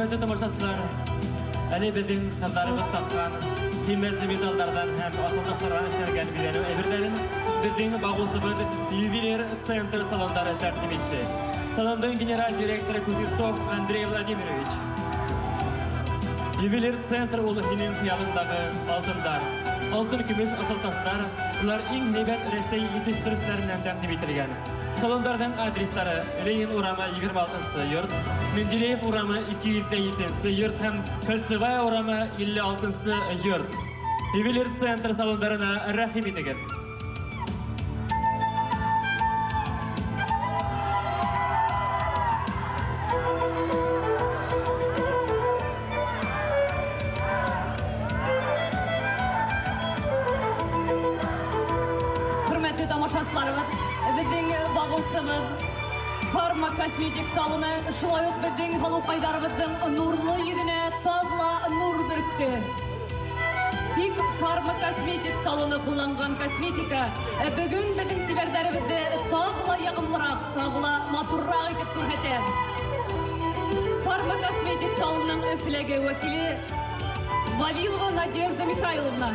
Hürmetli tamашaçılar, Ali bizim kızlarımız takkan, kıymetli medallardan hem asıldaşlardan işlerken bileni evirlerin, bizim bağımsızlık Ювелир Центр salonları tertip etti. Salonun general direktörü Kuzitsov Andrey Vladimirovich. Ювелир Центр улысының қиялындағы алтындар, алтын күміс асылташтар, бұлар ең небет Ресей етіштірішлерінен тәқдім етілген. Салондардың адрестары Ленин урамы 26-сы йорт, Менделеев урамы 207-сы йорт һәм Кольцевая урамы 56-сы йорт. Ювелир Центр салондарына рәхим етегіз. Біздің бағылсымыз, Farma kosmetik salonu, шылай ук біздің халықайдарымыздың нұрлы егіне тағла нұр бүрікті. Тик Farma kosmetik салоны құланған косметика бүгін біздің сибердерімізді тағла яғымлырақ, тағла матуррақ етіп көрсетеді. Farma kosmetik салонының өфілегі өкілі Вавилова Надежда Михайловна.